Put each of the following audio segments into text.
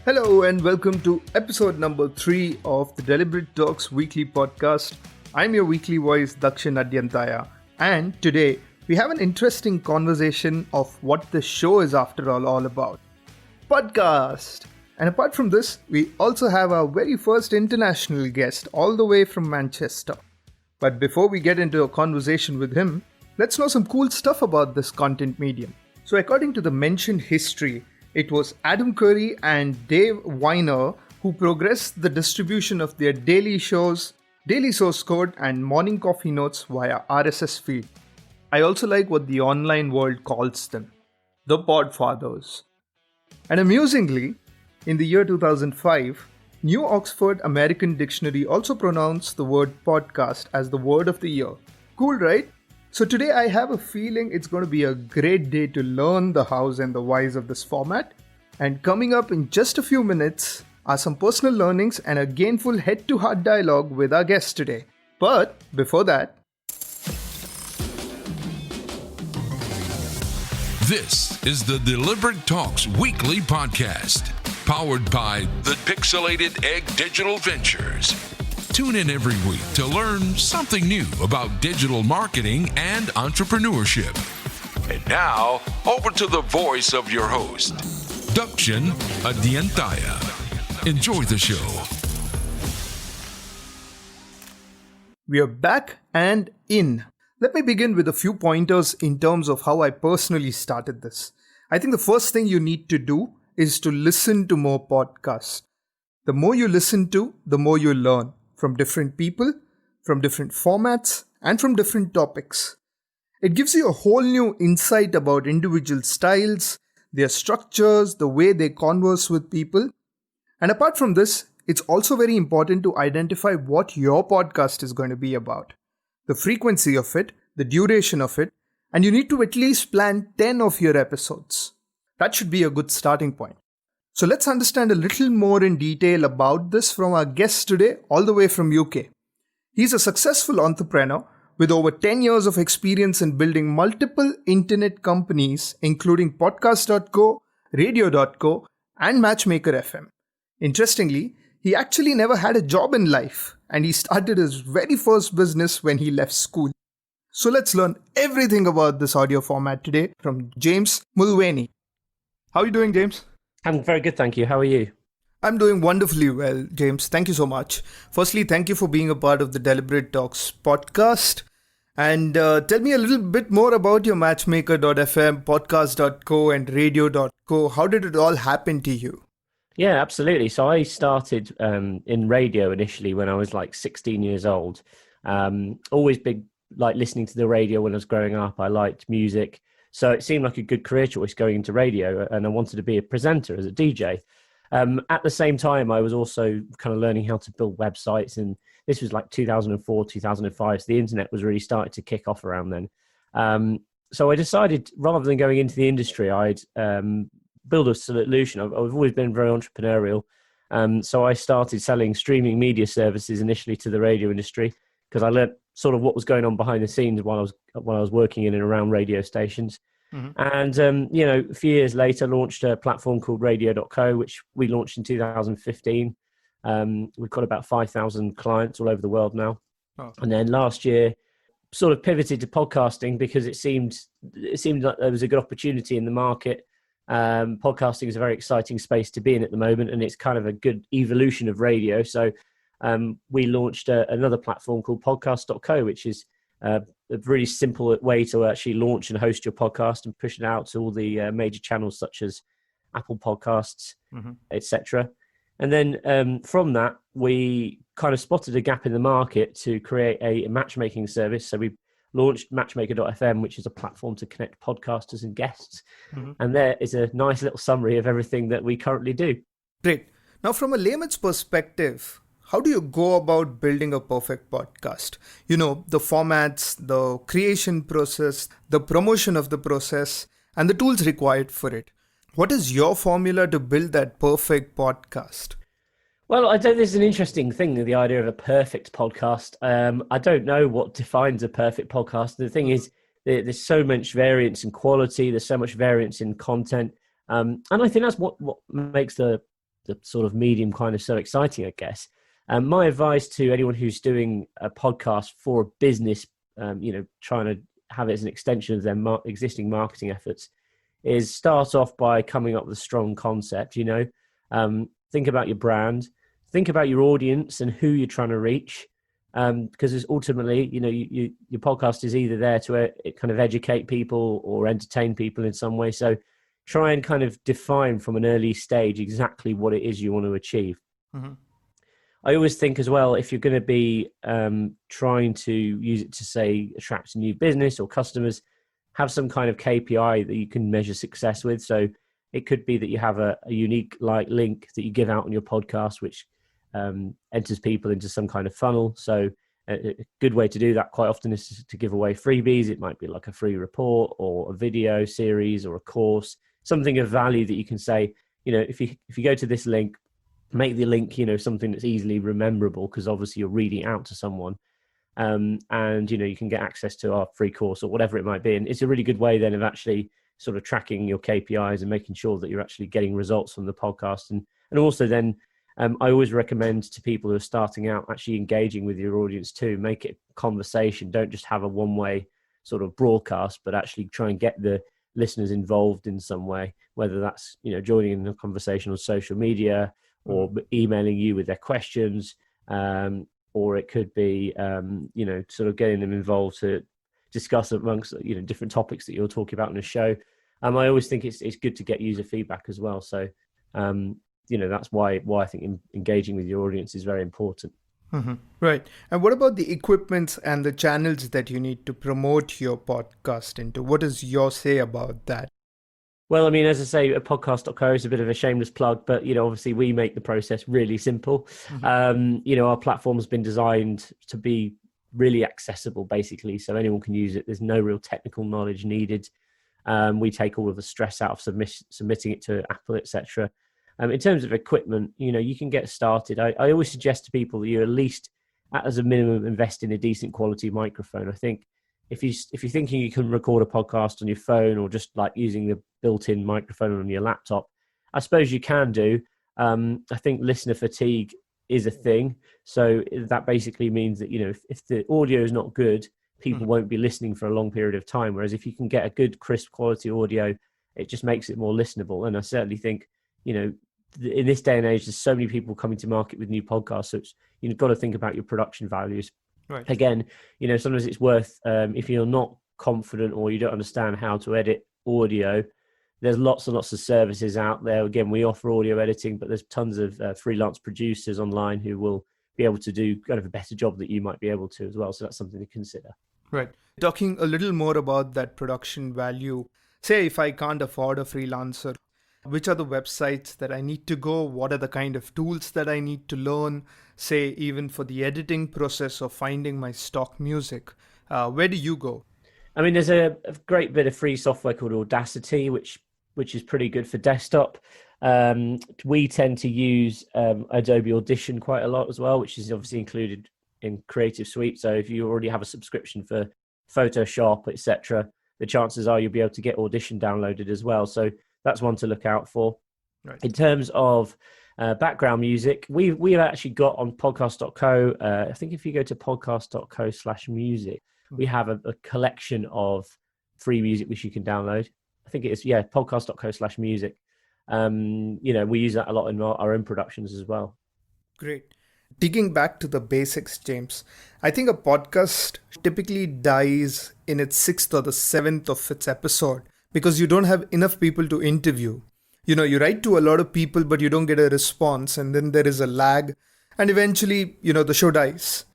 Hello and welcome to episode number 3 of the Deliberate Talks weekly podcast. I'm your weekly voice, Dakshin Adyanthaya, and today we have an interesting conversation of what the show is after all about. Podcast! And apart from this, we also have our very first international guest all the way from Manchester. But before we get into a conversation with him, let's know some cool stuff about this content medium. So according to the mentioned history, it was Adam Curry and Dave Weiner who progressed the distribution of their daily shows, daily source code and morning coffee notes via RSS feed. I also like what the online world calls them, the Podfathers. And amusingly, in the year 2005, New Oxford American Dictionary also pronounced the word podcast as the word of the year. Cool, right? So today I have a feeling it's going to be a great day to learn the hows and the whys of this format. And coming up in just a few minutes are some personal learnings and a gainful head-to-heart dialogue with our guest today. But before that... This is the Deliberate Talks weekly podcast, powered by the Pixelated Egg Digital Ventures. Tune in every week to learn something new about digital marketing and entrepreneurship. And now, over to the voice of your host, Dakshin Adyanthaya. Enjoy the show. We are back and in. Let me begin with a few pointers in terms of how I personally started this. I think the first thing you need to do is to listen to more podcasts. The more you listen to, the more you learn. From different people, from different formats, and from different topics. It gives you a whole new insight about individual styles, their structures, the way they converse with people. And apart from this, it's also very important to identify what your podcast is going to be about. The frequency of it, the duration of it, and you need to at least plan 10 of your episodes. That should be a good starting point. So let's understand a little more in detail about this from our guest today, all the way from UK. He's a successful entrepreneur with over 10 years of experience in building multiple internet companies, including podcast.co, radio.co, and Matchmaker FM. Interestingly, he actually never had a job in life, and he started his very first business when he left school. So let's learn everything about this audio format today from James Mulvany. How are you doing, James? I'm very good, thank you. How are you? I'm doing wonderfully well, James. Thank you so much. Firstly, thank you for being a part of the Deliberate Talks podcast. And tell me a little bit more about your Matchmaker.fm, podcast.co and radio.co. How did it all happen to you? Yeah, absolutely. So I started in radio initially when I was like 16 years old. Always big, like listening to the radio when I was growing up. I liked music. So it seemed like a good career choice going into radio, and I wanted to be a presenter as a DJ. At the same time, I was also kind of learning how to build websites, and this was like 2004, 2005, so the internet was really starting to kick off around then. So I decided, rather than going into the industry, I'd build a solution. I've always been very entrepreneurial, so I started selling streaming media services initially to the radio industry, because I learned sort of what was going on behind the scenes while I was working in and around radio stations. Mm-hmm. And, a few years later, launched a platform called radio.co, which we launched in 2015. We've got about 5,000 clients all over the world now. Oh. And then last year, sort of pivoted to podcasting because it seemed like there was a good opportunity in the market. Podcasting is a very exciting space to be in at the moment, and it's kind of a good evolution of radio. So we launched another platform called podcast.co, which is a really simple way to actually launch and host your podcast and push it out to all the major channels such as Apple Podcasts, etc. And then from that, we kind of spotted a gap in the market to create a matchmaking service. So we launched Matchmaker.fm, which is a platform to connect podcasters and guests. Mm-hmm. And there is a nice little summary of everything that we currently do. Great. Now, from a layman's perspective, how do you go about building a perfect podcast? You know, the formats, the creation process, the promotion of the process, and the tools required for it. What is your formula to build that perfect podcast? Well, I think this is an interesting thing, the idea of a perfect podcast. I don't know what defines a perfect podcast. The thing is, there's so much variance in quality. There's so much variance in content. And I think that's what makes the the sort of medium kind of so exciting, I guess. My advice to anyone who's doing a podcast for a business, trying to have it as an extension of their existing marketing efforts, is start off by coming up with a strong concept. Think about your brand, think about your audience and who you're trying to reach, because it's ultimately, your podcast is either there to kind of educate people or entertain people in some way. So try and kind of define from an early stage exactly what it is you want to achieve. Mm-hmm. I always think as well, if you're going to be trying to use it to, say, attract a new business or customers, have some kind of KPI that you can measure success with. So it could be that you have a unique link that you give out on your podcast, which enters people into some kind of funnel. So a good way to do that quite often is to give away freebies. It might be like a free report or a video series or a course, something of value that you can say, if you go to this link, make the link, something that's easily rememberable, because obviously you're reading out to someone. And, you can get access to our free course or whatever it might be. And it's a really good way then of actually sort of tracking your KPIs and making sure that you're actually getting results from the podcast. And also then I always recommend to people who are starting out actually engaging with your audience too. Make it a conversation. Don't just have a one-way sort of broadcast, but actually try and get the listeners involved in some way, whether that's, joining in the conversation on social media or emailing you with their questions, or it could be, sort of getting them involved to discuss amongst, different topics that you're talking about in a show. I always think it's good to get user feedback as well. So, that's why I think engaging with your audience is very important. Mm-hmm. Right. And what about the equipment and the channels that you need to promote your podcast into? What is your say about that? Well, I mean, as I say, podcast.co is a bit of a shameless plug, but, obviously we make the process really simple. Mm-hmm. Our platform has been designed to be really accessible, basically, so anyone can use it. There's no real technical knowledge needed. We take all of the stress out of submitting it to Apple, etc. In terms of equipment, you can get started. I always suggest to people that you at least, as a minimum, invest in a decent quality microphone. I think if you're thinking you can record a podcast on your phone or just like using the built-in microphone on your laptop, I suppose you can do. I think listener fatigue is a thing. So that basically means that, if the audio is not good, people won't be listening for a long period of time. Whereas if you can get a good, crisp quality audio, it just makes it more listenable. And I certainly think, in this day and age, there's so many people coming to market with new podcasts. So you've got to think about your production values. Right. Again, sometimes it's worth, if you're not confident or you don't understand how to edit audio, there's lots and lots of services out there. Again, we offer audio editing, but there's tons of freelance producers online who will be able to do kind of a better job that you might be able to as well. So that's something to consider. Right. Talking a little more about that production value, say if I can't afford a freelancer, which are the websites that I need to go? What are the kind of tools that I need to learn? Say, even for the editing process of finding my stock music, where do you go? I mean, there's a great bit of free software called Audacity, which is pretty good for desktop. We tend to use Adobe Audition quite a lot as well, which is obviously included in Creative Suite. So if you already have a subscription for Photoshop, etc., the chances are you'll be able to get Audition downloaded as well. So that's one to look out for. Right. In terms of background music, we've actually got on podcast.co, I think if you go to podcast.co/music, we have a collection of free music which you can download. I think it is, podcast.co/music. We use that a lot in our own productions as well. Great. Digging back to the basics, James, I think a podcast typically dies in its 6th or the 7th of its episode because you don't have enough people to interview. You write to a lot of people, but you don't get a response, and then there is a lag, and eventually, the show dies.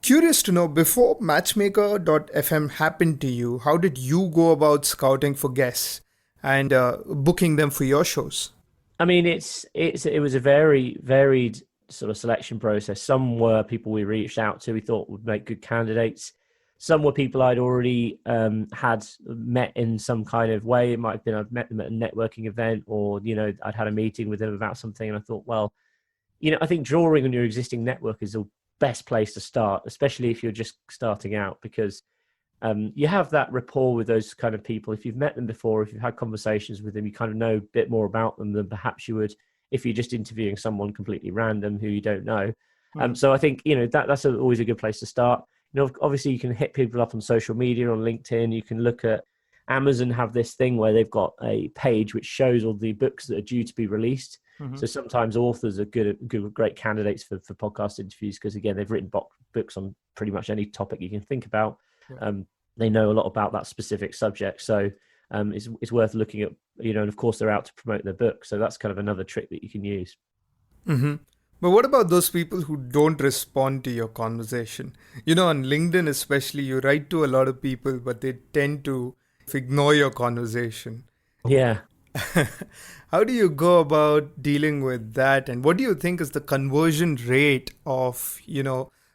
Curious to know, before Matchmaker.fm happened to you, how did you go about scouting for guests and booking them for your shows? I mean, it was a very varied sort of selection process. Some were people we reached out to, we thought would make good candidates. Some were people I'd already had met in some kind of way. It might have been I've met them at a networking event, or, I'd had a meeting with them about something. And I thought, well, I think drawing on your existing network is the best place to start, especially if you're just starting out, because you have that rapport with those kind of people. If you've met them before, if you've had conversations with them, you kind of know a bit more about them than perhaps you would if you're just interviewing someone completely random who you don't know. Mm. So I think, that's always a good place to start. Obviously you can hit people up on social media, on LinkedIn. You can look at Amazon, have this thing where they've got a page which shows all the books that are due to be released. Mm-hmm. So sometimes authors are great candidates for podcast interviews because, again, they've written books on pretty much any topic you can think about. Yeah. They know a lot about that specific subject. So it's worth looking at, and of course they're out to promote their book. So that's kind of another trick that you can use. Mm-hmm. But what about those people who don't respond to your conversation? On LinkedIn especially, you write to a lot of people, but they tend to ignore your conversation. Yeah. How do you go about dealing with that? And what do you think is the conversion rate of,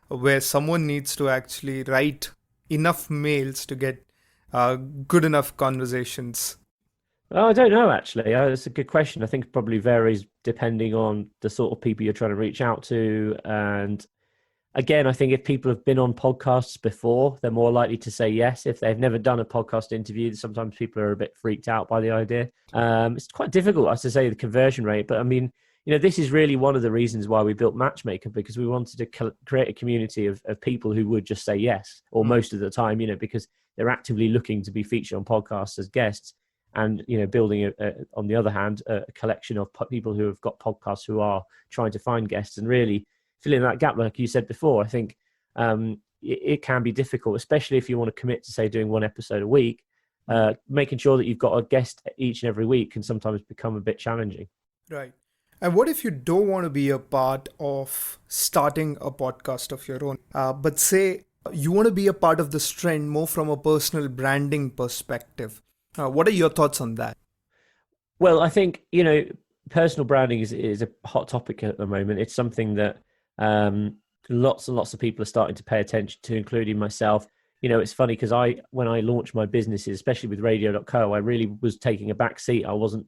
where someone needs to actually write enough mails to get good enough conversations? Oh, I don't know, actually. It's a good question. I think it probably varies depending on the sort of people you're trying to reach out to. And again, I think if people have been on podcasts before, they're more likely to say yes. If they've never done a podcast interview, sometimes people are a bit freaked out by the idea. It's quite difficult, as to say, the conversion rate. But I mean, this is really one of the reasons why we built Matchmaker, because we wanted to create a community of people who would just say yes, or most of the time, because they're actively looking to be featured on podcasts as guests. And, building, on the other hand, a collection of people who have got podcasts who are trying to find guests and really filling that gap, like you said before. I think it can be difficult, especially if you want to commit to, say, doing one episode a week. Making sure that you've got a guest each and every week can sometimes become a bit challenging. Right. And what if you don't want to be a part of starting a podcast of your own, but say you want to be a part of this trend more from a personal branding perspective? What are your thoughts on that? Well, I think, personal branding is a hot topic at the moment. It's something that lots and lots of people are starting to pay attention to, including myself. It's funny because when I launched my businesses, especially with radio.co, I really was taking a back seat. I wasn't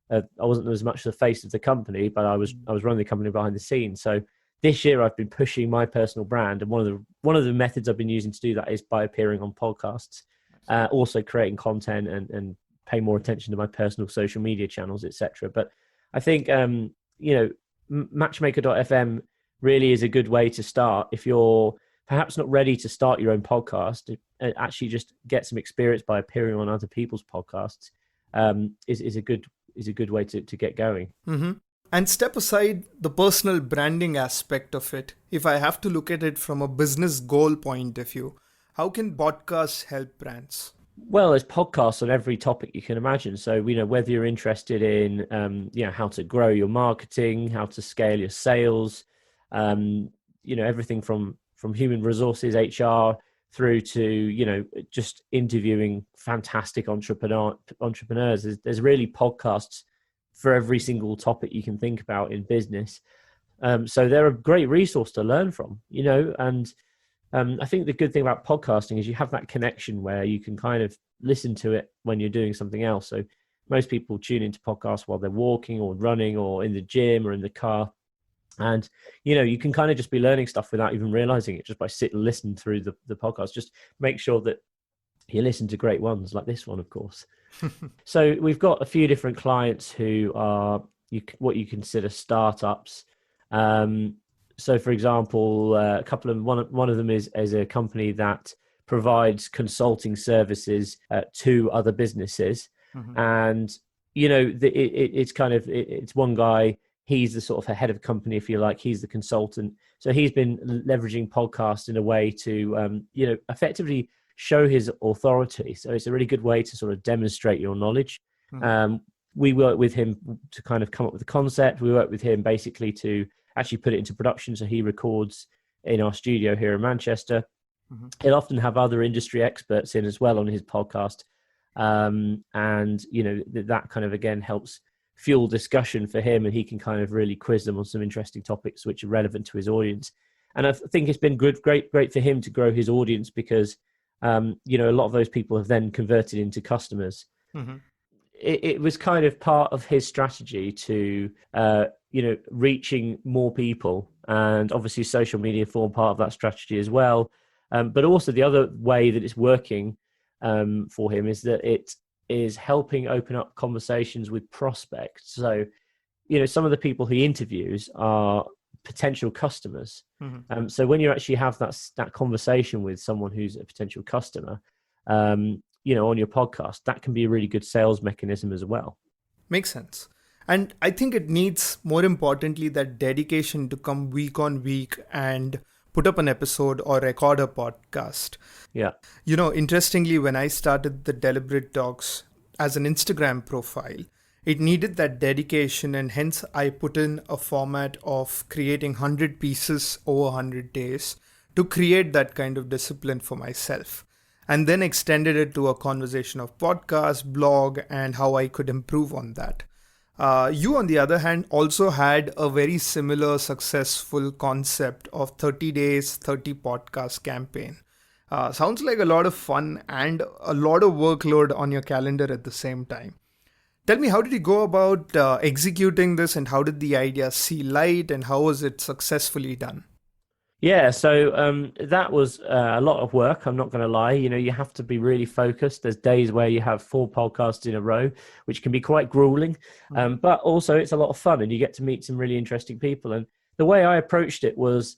as much the face of the company, but I was running the company behind the scenes. So this year I've been pushing my personal brand, and one of the methods I've been using to do that is by appearing on podcasts. Also creating content and pay more attention to my personal social media channels, etc. But I think, Matchmaker.fm really is a good way to start. If you're perhaps not ready to start your own podcast, actually just get some experience by appearing on other people's podcasts is a good way to get going. Mm-hmm. And step aside the personal branding aspect of it. If I have to look at it from a business goal point of view, how can podcasts help brands? Well, there's podcasts on every topic you can imagine. So, whether you're interested in, how to grow your marketing, how to scale your sales, everything from human resources, HR, through to, just interviewing fantastic entrepreneurs. There's really podcasts for every single topic you can think about in business. So they're a great resource to learn from, and I think the good thing about podcasting is you have that connection where you can kind of listen to it when you're doing something else. So most people tune into podcasts while they're walking or running or in the gym or in the car. And, you can kind of just be learning stuff without even realizing it, just by sitting and listening through the podcast. Just make sure that you listen to great ones like this one, of course. So we've got a few different clients who are what you consider startups. So, for example, one of them is a company that provides consulting services to other businesses, and it's one guy. He's the sort of head of a company, if you like. He's the consultant, so he's been leveraging podcasts in a way to effectively show his authority. So it's a really good way to sort of demonstrate your knowledge. We work with him to kind of come up with the concept. We work with him basically to actually put it into production. So he records in our studio here in Manchester. He'll often have other industry experts in as well on his podcast. And, that kind of, again, helps fuel discussion for him, and he can kind of really quiz them on some interesting topics which are relevant to his audience. And I think it's been great for him to grow his audience because, a lot of those people have then converted into customers. It was kind of part of his strategy to, reaching more people, and obviously social media form part of that strategy as well. But also the other way that it's working for him is that it is helping open up conversations with prospects. So some of the people he interviews are potential customers. Mm-hmm. So when you actually have that conversation with someone who's a potential customer, on your podcast, that can be a really good sales mechanism as well. Makes sense. And I think it needs, more importantly, that dedication to come week on week and put up an episode or record a podcast. Yeah. Interestingly, when I started the Deliberate Talks as an Instagram profile, it needed that dedication, and hence I put in a format of creating 100 pieces over 100 days to create that kind of discipline for myself. And then extended it to a conversation of podcast, blog, and how I could improve on that. You, on the other hand, also had a very similar successful concept of 30 days, 30 podcast campaign. Sounds like a lot of fun and a lot of workload on your calendar at the same time. Tell me, how did you go about executing this, and how did the idea see light, and how was it successfully done? Yeah, so that was a lot of work. I'm not going to lie. You have to be really focused. There's days where you have 4 podcasts in a row, which can be quite grueling. But also it's a lot of fun, and you get to meet some really interesting people. And the way I approached it was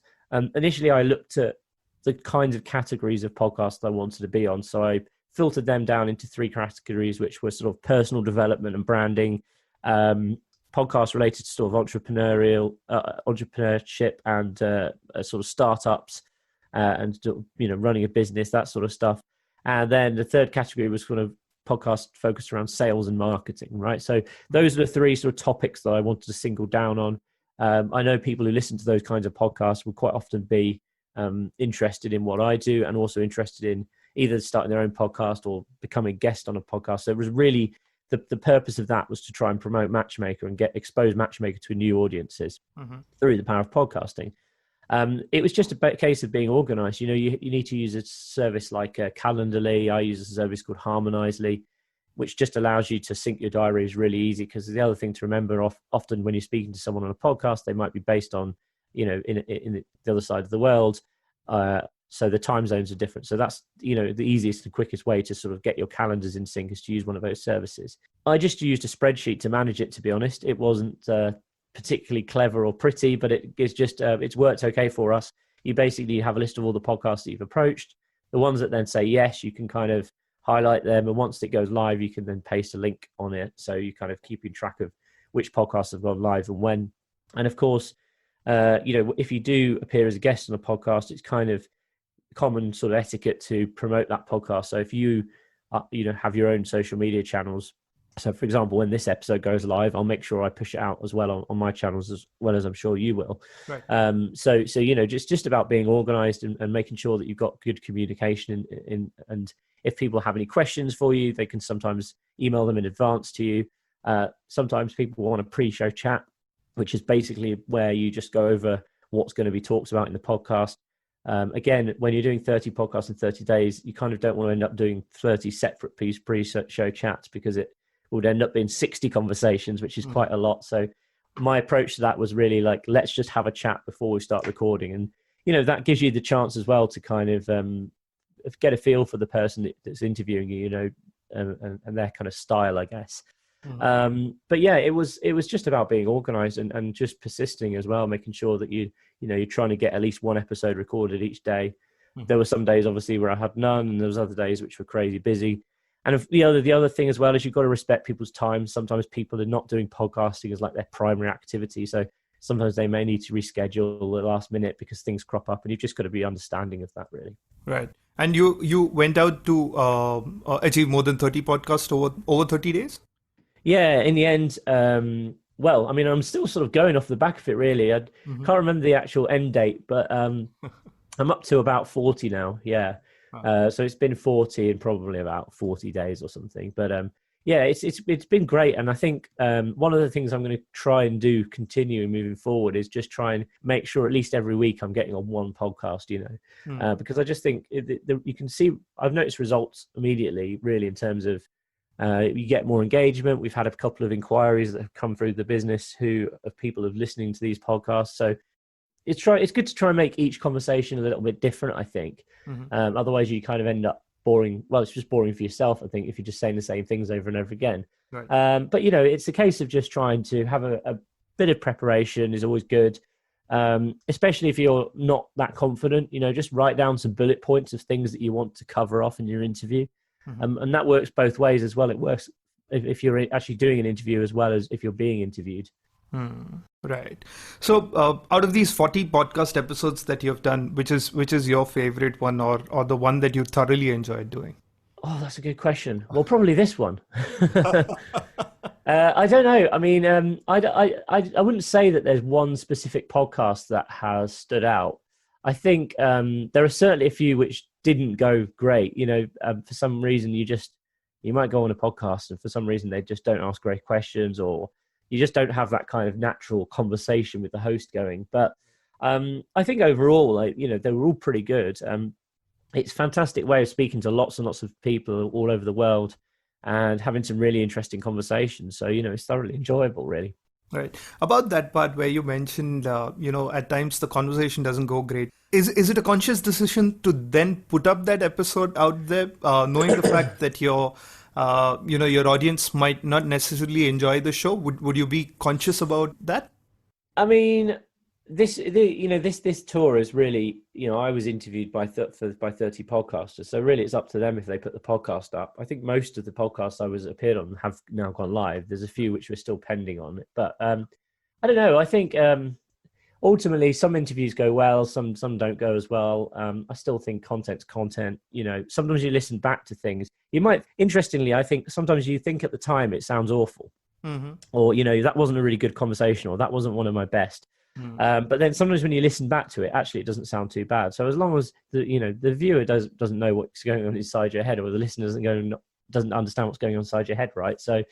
initially I looked at the kinds of categories of podcasts I wanted to be on. So I filtered them down into 3 categories, which were sort of personal development and branding, podcasts related to sort of entrepreneurship and sort of startups and running a business, that sort of stuff. And then the third category was kind of podcast focused around sales and marketing, right? So those are the 3 sort of topics that I wanted to single down on. I know people who listen to those kinds of podcasts will quite often be interested in what I do, and also interested in either starting their own podcast or becoming a guest on a podcast. So it was really the purpose of that was to try and promote Matchmaker and expose Matchmaker to new audiences through the power of podcasting. It was just a case of being organized. You need to use a service like Calendarly. I use a service called Harmonizely, which just allows you to sync your diaries really easy. Because the other thing to remember, often when you're speaking to someone on a podcast, they might be based on, in the other side of the world. So the time zones are different. So that's, the easiest and quickest way to sort of get your calendars in sync is to use one of those services. I just used a spreadsheet to manage it, to be honest. It wasn't particularly clever or pretty, but it's worked okay for us. You basically have a list of all the podcasts that you've approached. The ones that then say yes, you can kind of highlight them. And once it goes live, you can then paste a link on it. So you kind of keeping track of which podcasts have gone live and when. And of course, if you do appear as a guest on a podcast, it's kind of common sort of etiquette to promote that podcast. So if you have your own social media channels, so for example, when this episode goes live, I'll make sure I push it out as well on my channels, as well as I'm sure you will. Right. So just about being organized and making sure that you've got good communication and if people have any questions for you, they can sometimes email them in advance to you. Sometimes people want a pre-show chat, which is basically where you just go over what's going to be talked about in the podcast. Again, when you're doing 30 podcasts in 30 days, you kind of don't want to end up doing 30 separate pre-show chats, because it would end up being 60 conversations, which is quite a lot. So my approach to that was really like, let's just have a chat before we start recording. And, that gives you the chance as well to kind of get a feel for the person that's interviewing you, and their kind of style, I guess. But yeah, it was just about being organized and just persisting as well, making sure that you're trying to get at least one episode recorded each day. There were some days obviously where I had none, and there was other days which were crazy busy. And the other thing as well is you've got to respect people's time. Sometimes people are not doing podcasting as like their primary activity, so sometimes they may need to reschedule at the last minute because things crop up, and you've just got to be understanding of that, really. Right. And you went out to achieve more than 30 podcasts over 30 days? Yeah, in the end, well, I mean, I'm still sort of going off the back of it, really. I can't remember the actual end date, but I'm up to about 40 now. Yeah. So it's been 40 in probably about 40 days or something. But yeah, it's been great. And I think one of the things I'm going to try and do continuing moving forward is just try and make sure at least every week I'm getting on one podcast, because I just think you can see, I've noticed results immediately, really, in terms of you get more engagement. We've had a couple of inquiries that have come through the business of people who are listening to these podcasts. So it's good to try and make each conversation a little bit different, I think. Otherwise you kind of end up boring. Well, it's just boring for yourself, I think, if you're just saying the same things over and over again. Right. But it's a case of just trying to have bit of preparation is always good. Especially if you're not that confident, just write down some bullet points of things that you want to cover off in your interview. And that works both ways as well. It works if you're actually doing an interview as well as if you're being interviewed. Right. So out of these 40 podcast episodes that you've done, which is your favorite one or the one that you thoroughly enjoyed doing? Oh, that's a good question. Well, probably this one. I don't know. I mean, I wouldn't say that there's one specific podcast that has stood out. I think there are certainly a few which didn't go great. For some reason, you might go on a podcast and for some reason they just don't ask great questions, or you just don't have that kind of natural conversation with the host going. But I think overall, they were all pretty good. It's a fantastic way of speaking to lots and lots of people all over the world and having some really interesting conversations. So, it's thoroughly enjoyable, really. Right. About that part where you mentioned, at times the conversation doesn't go great. Is it a conscious decision to then put up that episode out there, knowing the fact that your audience might not necessarily enjoy the show? Would you be conscious about that? I mean, this tour is really, I was interviewed by 30 podcasters, so really it's up to them if they put the podcast up. I think most of the podcasts I appeared on have now gone live. There's a few which we're still pending on, but I don't know. I think ultimately some interviews go well, some don't go as well. I still think content's content. Sometimes you listen back to things. Interestingly, I think sometimes you think at the time it sounds awful, or that wasn't a really good conversation, or that wasn't one of my best. But then sometimes when you listen back to it, actually it doesn't sound too bad. So as long as the viewer doesn't know what's going on inside your head, or the listener doesn't understand what's going on inside your head, right? So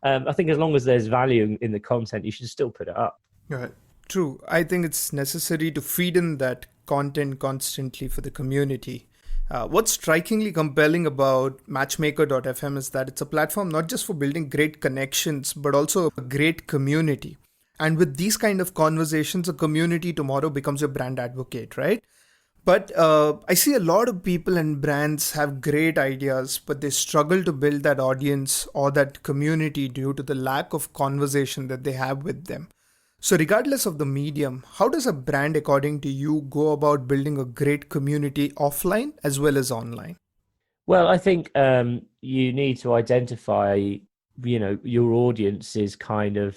I think as long as there's value in the content, you should still put it up. Right. True. I think it's necessary to feed in that content constantly for the community. What's strikingly compelling about Matchmaker.fm is that it's a platform not just for building great connections, but also a great community. And with these kind of conversations, a community tomorrow becomes your brand advocate, right? But I see a lot of people and brands have great ideas, but they struggle to build that audience or that community due to the lack of conversation that they have with them. So regardless of the medium, how does a brand, according to you, go about building a great community offline as well as online? Well, I think you need to identify, your audience's kind of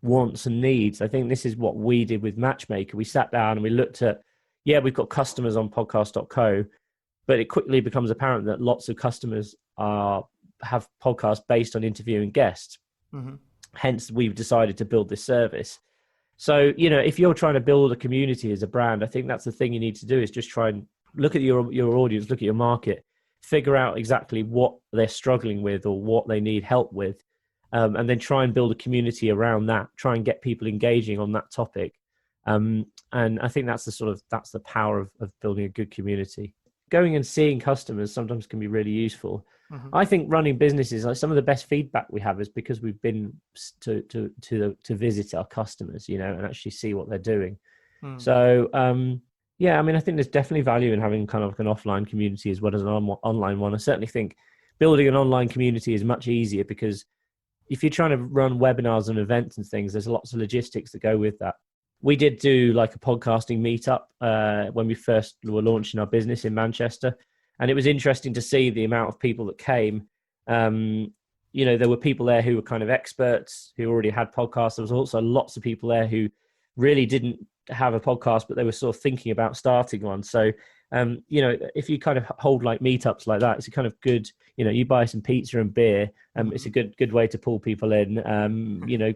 wants and needs. I think this is what we did with Matchmaker. We sat down and we looked at, we've got customers on podcast.co, but it quickly becomes apparent that lots of customers have podcasts based on interviewing guests. Hence, we've decided to build this service. So, if you're trying to build a community as a brand, I think that's the thing you need to do, is just try and look at your audience, look at your market, figure out exactly what they're struggling with or what they need help with. And then try and build a community around that, try and get people engaging on that topic. And I think that's the power of building a good community. Going and seeing customers sometimes can be really useful. I think running businesses, like some of the best feedback we have is because we've been to visit our customers, and actually see what they're doing. So, I think there's definitely value in having kind of like an offline community as well as an online one. I certainly think building an online community is much easier because if you're trying to run webinars and events and things, there's lots of logistics that go with that. We did do like a podcasting meetup when we first were launching our business in Manchester. And it was interesting to see the amount of people that came. There were people there who were kind of experts who already had podcasts. There was also lots of people there who really didn't have a podcast, but they were sort of thinking about starting one. So, if you kind of hold like meetups like that, it's a kind of good, you buy some pizza and beer. It's a good way to pull people in.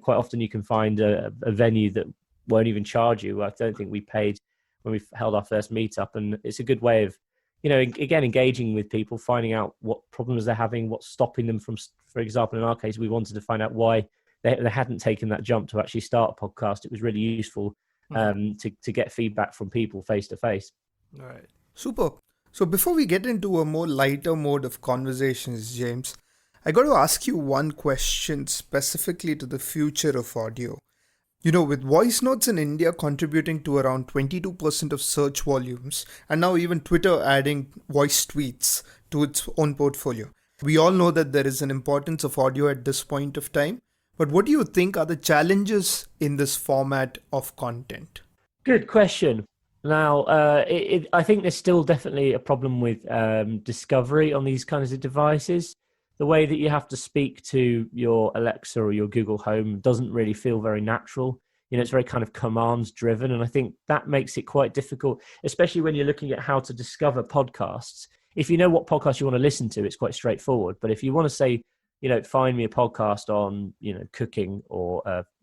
Quite often you can find a venue that won't even charge you. I don't think we paid when we held our first meetup, and it's a good way of, again, engaging with people, finding out what problems they're having, what's stopping them from, for example, in our case, we wanted to find out why they hadn't taken that jump to actually start a podcast. It was really useful to get feedback from people face to face. All right. Super. So before we get into a more lighter mode of conversations, James, I got to ask you one question specifically to the future of audio. With voice notes in India contributing to around 22% of search volumes, and now even Twitter adding voice tweets to its own portfolio, we all know that there is an importance of audio at this point of time. But what do you think are the challenges in this format of content? Good question. Now, I think there's still definitely a problem with discovery on these kinds of devices. The way that you have to speak to your Alexa or your Google Home doesn't really feel very natural. It's very kind of commands driven. And I think that makes it quite difficult, especially when you're looking at how to discover podcasts. If you know what podcast you want to listen to, it's quite straightforward. But if you want to say, find me a podcast on, cooking or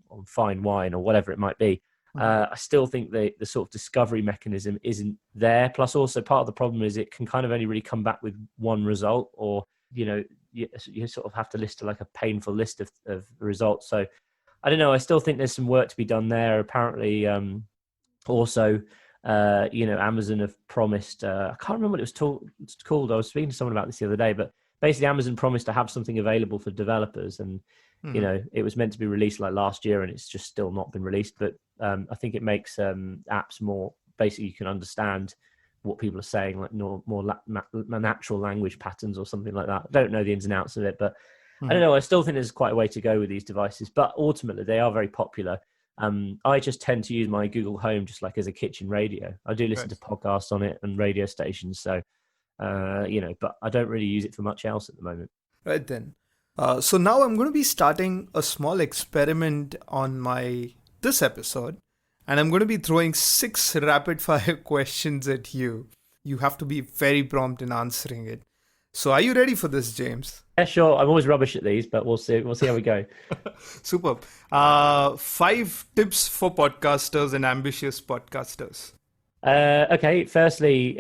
on fine wine or whatever it might be, I still think the sort of discovery mechanism isn't there. Plus, also part of the problem is it can kind of only really come back with one result, or you sort of have to list like a painful list of results. So I don't know. I still think there's some work to be done there. Apparently, also, Amazon have promised. I can't remember what it was called. I was speaking to someone about this the other day, but basically, Amazon promised to have something available for developers, and it was meant to be released like last year, and it's just still not been released. But I think it makes apps more basically you can understand what people are saying, like more natural language patterns or something like that. I don't know the ins and outs of it, but I don't know. I still think there's quite a way to go with these devices, but ultimately they are very popular. I just tend to use my Google Home just like as a kitchen radio. I do listen to podcasts on it and radio stations, so but I don't really use it for much else at the moment. Right then. So now I'm going to be starting a small experiment on this episode, and I'm going to be throwing 6 rapid fire questions at you. You have to be very prompt in answering it. So are you ready for this, James? Yeah, sure. I'm always rubbish at these, but we'll see how we go. Superb. 5 tips for podcasters and ambitious podcasters. Okay. Firstly,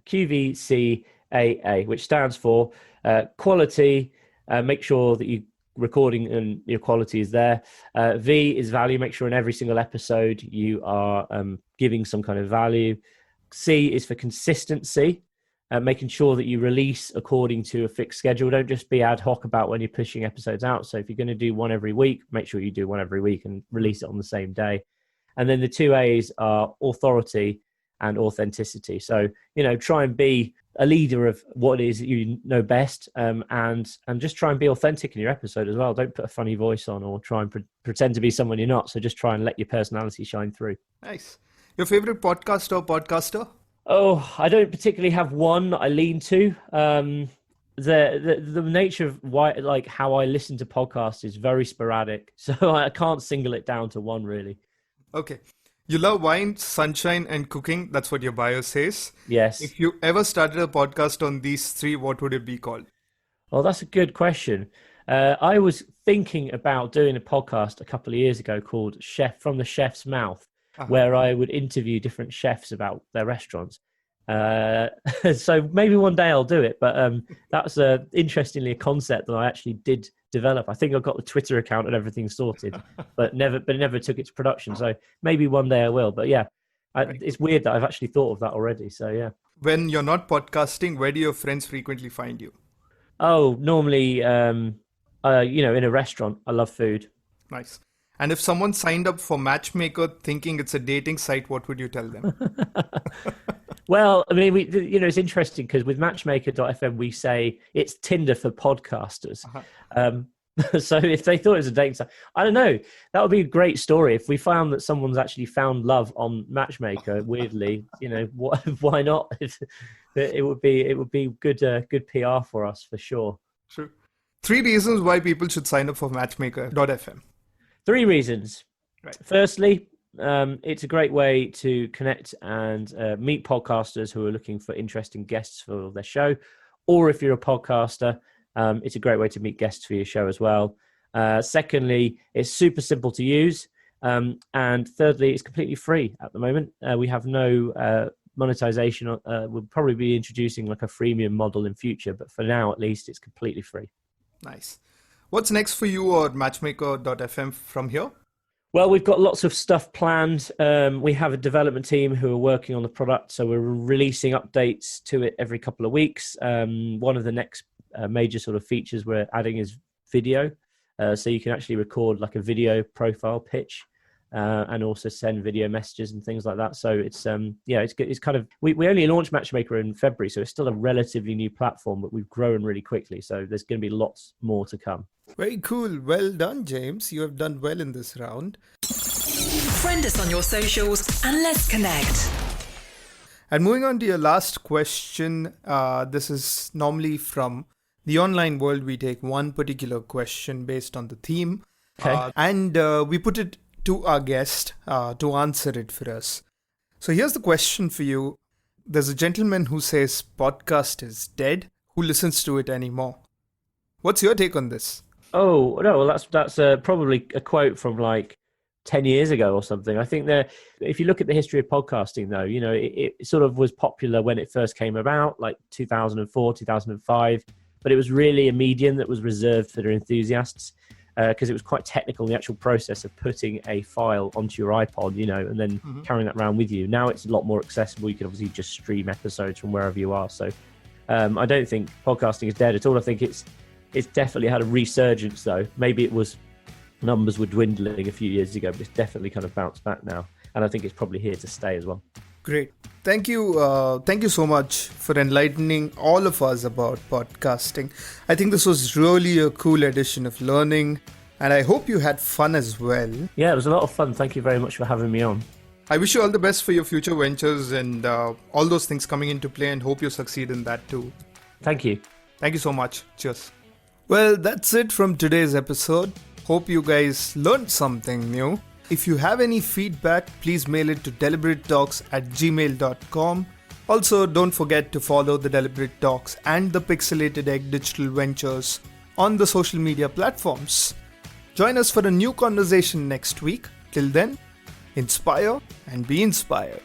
QVCAA, which stands for quality. Make sure that you recording and your quality is there. V is value. Make sure in every single episode you are giving some kind of value. C is for consistency. Making sure that you release according to a fixed schedule. Don't just be ad hoc about when you're pushing episodes out. So if you're going to do one every week, make sure you do one every week and release it on the same day. And then the 2 A's are authority and authenticity. So, try and be a leader of what it is that you know best, and just try and be authentic in your episode as well. Don't put a funny voice on or try and pretend to be someone you're not. So just try and let your personality shine through. Nice. Your favorite podcast or podcaster? Oh, I don't particularly have one that I lean to. The nature of how I listen to podcasts is very sporadic, so I can't single it down to one really. Okay. You love wine, sunshine, and cooking. That's what your bio says. Yes. If you ever started a podcast on these 3, what would it be called? Well, that's a good question. I was thinking about doing a podcast a couple of years ago called From the Chef's Mouth, where I would interview different chefs about their restaurants. So maybe one day I'll do it, but that's interestingly a concept that I actually did develop. I think I've got the Twitter account and everything sorted, but it never took it to production. So maybe one day I will. But yeah, it's weird that I've actually thought of that already. So yeah. When you're not podcasting, where do your friends frequently find you? Oh, normally, in a restaurant. I love food. Nice. And if someone signed up for Matchmaker thinking it's a dating site, what would you tell them? Well, I mean, it's interesting because with Matchmaker.fm, we say it's Tinder for podcasters. So if they thought it was a dating site, I don't know. That would be a great story. If we found that someone's actually found love on Matchmaker, weirdly, why not? It would be good PR for us for sure. True. 3 reasons why people should sign up for Matchmaker.fm. 3 reasons. Right. Firstly, it's a great way to connect and meet podcasters who are looking for interesting guests for their show. Or if you're a podcaster, it's a great way to meet guests for your show as well. Secondly, it's super simple to use. And thirdly, it's completely free at the moment. We have no monetization. We'll probably be introducing like a freemium model in future, but for now, at least, it's completely free. Nice. What's next for you or Matchmaker.fm from here? Well, we've got lots of stuff planned. We have a development team who are working on the product, so we're releasing updates to it every couple of weeks. One of the next major sort of features we're adding is video. So you can actually record like a video profile pitch and also send video messages and things like that. So it's it's kind of, we only launched Matchmaker in February, so it's still a relatively new platform, but we've grown really quickly. So there's going to be lots more to come. Very cool. Well done, James. You have done well in this round. Friend us on your socials and let's connect. And moving on to your last question, this is normally from the online world. We take one particular question based on the theme, and we put it to our guest to answer it for us. So here's the question for you. There's a gentleman who says podcast is dead. Who listens to it anymore? What's your take on this? Oh, no, well, that's probably a quote from like 10 years ago or something. I think that if you look at the history of podcasting, though, you know, it sort of was popular when it first came about, like 2004, 2005, but it was really a medium that was reserved for the enthusiasts because it was quite technical, the actual process of putting a file onto your iPod, you know, and then carrying that around with you. Now it's a lot more accessible. You can obviously just stream episodes from wherever you are. So I don't think podcasting is dead at all. I think it's definitely had a resurgence, though. Maybe it was numbers were dwindling a few years ago, but it's definitely kind of bounced back now. And I think it's probably here to stay as well. Great. Thank you so much for enlightening all of us about podcasting. I think this was really a cool edition of learning, and I hope you had fun as well. Yeah, it was a lot of fun. Thank you very much for having me on. I wish you all the best for your future ventures and all those things coming into play, and hope you succeed in that too. Thank you. Thank you so much. Cheers. Well, that's it from today's episode. Hope you guys learned something new. If you have any feedback, please mail it to deliberatetalks@gmail.com. Also, don't forget to follow the Deliberate Talks and the Pixelated Egg Digital Ventures on the social media platforms. Join us for a new conversation next week. Till then, inspire and be inspired.